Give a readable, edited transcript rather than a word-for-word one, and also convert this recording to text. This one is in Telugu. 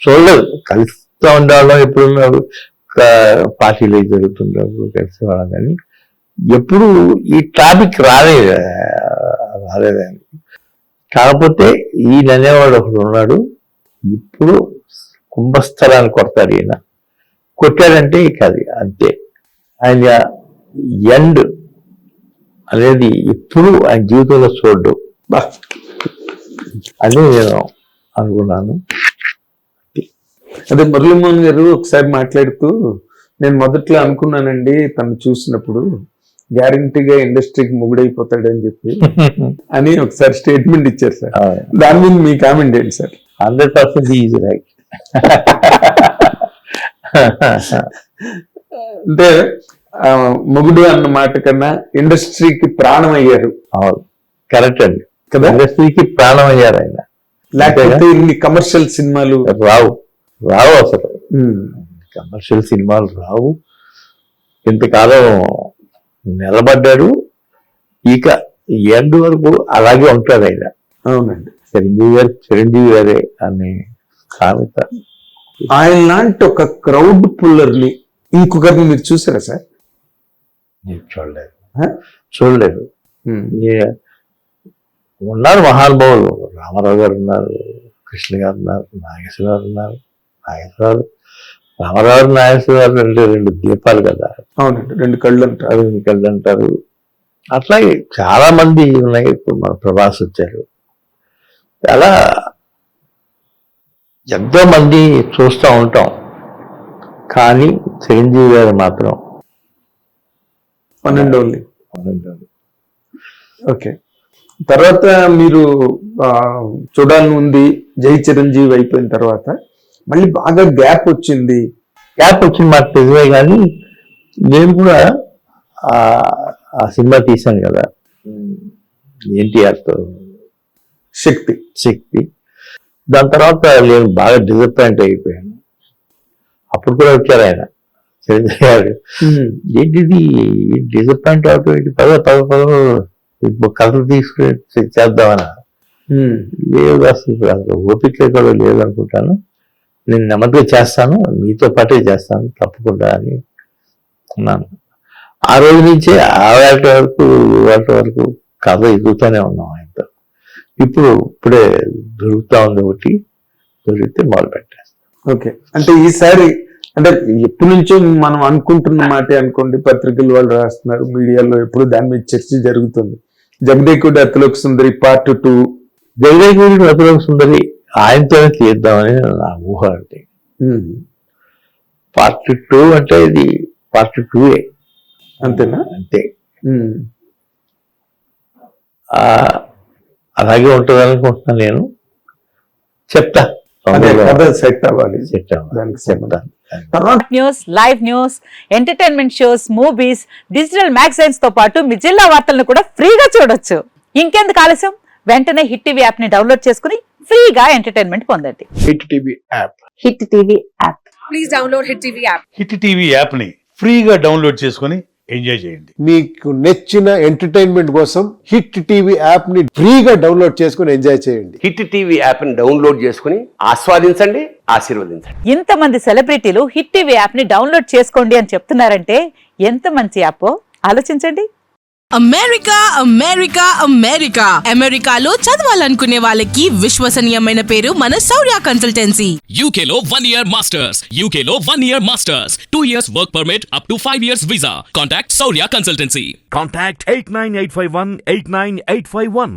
చూడలేదు. కలుస్తూ ఉండేవాళ్ళం, ఎప్పుడున్నారు పార్టీలు జరుగుతుండేప్పుడు కలిసి వాళ్ళం, కానీ ఎప్పుడు ఈ టాపిక్ రాలేదండి. కాకపోతే ఈయన అనేవాడు ఒకడు ఉన్నాడు, ఇప్పుడు కుంభస్థలాన్ని కొడతాడు ఈయన. కొట్టాడంటే ఇక అది అంతే. ఆయన ఎండ్ అనేది ఎప్పుడు ఆయన జీవితంలో చూడ్డు అని నేను అనుకున్నాను. అదే మురళీమోహన్ గారు ఒకసారి మాట్లాడుతూ, నేను మొదట్లో అనుకున్నానండి తను చూసినప్పుడు గ్యారంటీగా ఇండస్ట్రీకి మొగుడైపోతాడని చెప్పి అని ఒకసారి స్టేట్మెంట్ ఇచ్చారు సార్. దాని మీద మీ కామెంట్ ఏంటి సార్? 100% easy right. అంటే మొగుడు అన్న మాట కన్నా ఇండస్ట్రీకి ప్రాణం అయ్యారు. అవును, కరెక్ట్ అండి కదా. ఇండస్ట్రీకి ప్రాణం అయ్యారు ఆయన. లేకపోతే ఇన్ని కమర్షియల్ సినిమాలు రావు అసలు, కమర్షియల్ సినిమాలు రావు. ఇంతకాలం నిలబడ్డాడు, ఇక ఎండ్ వరకు అలాగే ఉంటాడు ఆయన. అవునండి, చిరంజీవి గారే అని సామెత. ఆయన లాంటి ఒక క్రౌడ్ పుల్లర్ని ఇంకొకరిని మీరు చూసారా సార్? చూడలేదు. ఉన్నారు మహానుభావులు, రామారావు గారు ఉన్నారు, కృష్ణ గారు ఉన్నారు, నాగేశ్వర గారు ఉన్నారు. రామారావు నాగేశ్వర గారు రెండు దీపాలు కదా. అవునండి, రెండు కళ్ళు అంటారు. అట్లాగే చాలా మంది ఉన్నాయి. ఇప్పుడు మన ప్రభాస్ వచ్చారు, చాలా ఎంతో మంది చూస్తూ ఉంటాం, కానీ చిరంజీవి గారు మాత్రం పన్నెండు. ఓకే, తర్వాత మీరు చూడాలని ఉంది జై చిరంజీవి అయిపోయిన తర్వాత మళ్ళీ బాగా గ్యాప్ వచ్చింది మాకు తెలివే, కానీ నేను కూడా ఆ సినిమా తీశాను కదా ఎన్టీఆర్తో, శక్తి. దాని తర్వాత నేను బాగా డిసప్పాయింట్ అయిపోయాను. అప్పుడు కూడా వచ్చారు ఆయన చిరంజీవి గారు, ఏంటిది డిసప్పాయింట్ అవుతుంది, పద కథలు తీసుకుని చేద్దామని. లేదు అసలు ఓపిక కూడా లేదు అనుకుంటాను, నేను నెమ్మదిగా చేస్తాను, మీతో పాటే చేస్తాను తప్పకుండా అని అన్నాను. ఆ రోజు నుంచే వాటి వరకు కథ ఎదుగుతూనే ఉన్నాం ఆయనతో. ఇప్పుడే దొరుకుతా ఉంది, ఒకటి దొరికితే మొదలు పెట్టేస్తాం. ఓకే, అంటే ఈసారి అంటే ఎప్పటి నుంచో మనం అనుకుంటున్న మాటే అనుకోండి, పత్రికలు వాళ్ళు రాస్తున్నారు, మీడియాలో ఎప్పుడు దాని మీద చర్చ జరుగుతుంది. జగదేకుడి అతిలోక సుందరి పార్ట్ 2, జగదేకుడి అతిలోక సుందరి ఆయనతోనే తీద్దామని నా ఊహ. అంటే పార్ట్ 2 అంటే ఇది పార్ట్ 2 అంతేనా? అంతే. అలాగే ఉంటుంది అనుకుంటున్నాను నేను. చెప్తా, సెట్ అవ్వాలి. News, live news, entertainment shows, movies, digital magazines తో పాటు మీ జిల్లా వార్తలను కూడా ఫ్రీగా చూడొచ్చు. ఇంకెందుకు ఆలస్యం, వెంటనే హిట్ టీవీ యాప్ ని డౌన్లోడ్ చేసుకుని ఫ్రీగా ఎంటర్టైన్మెంట్ పొందండి. Hit TV app. Please download hit TV app. Hit TV app ని ఫ్రీగా డౌన్లోడ్ చేసుకుని ఎంజాయ్ చేయండి. మీకు నచ్చిన ఎంటర్టైన్మెంట్ కోసం హిట్ టీవీ యాప్ ని ఫ్రీగా డౌన్లోడ్ చేసుకుని ఎంజాయ్ చేయండి. హిట్ టీవీ యాప్ ని డౌన్లోడ్ చేసుకుని ఆస్వాదించండి, ఆశీర్వదించండి. ఇంతమంది సెలబ్రిటీలు హిట్ టీవీ యాప్ ని డౌన్లోడ్ చేసుకోండి అని చెప్తున్నారంటే ఎంత మంచి యాప్ ఆలోచించండి. అమెరికాలో చదవాలనుకునే వాళ్ళకి విశ్వసనీయమైన పేరు మన శౌర్య కన్సల్టెన్సీ. UK లో 1 year masters, 2 years work permit up to 5 years visa. Contact Saurya Consultancy. Contact 89851 89851.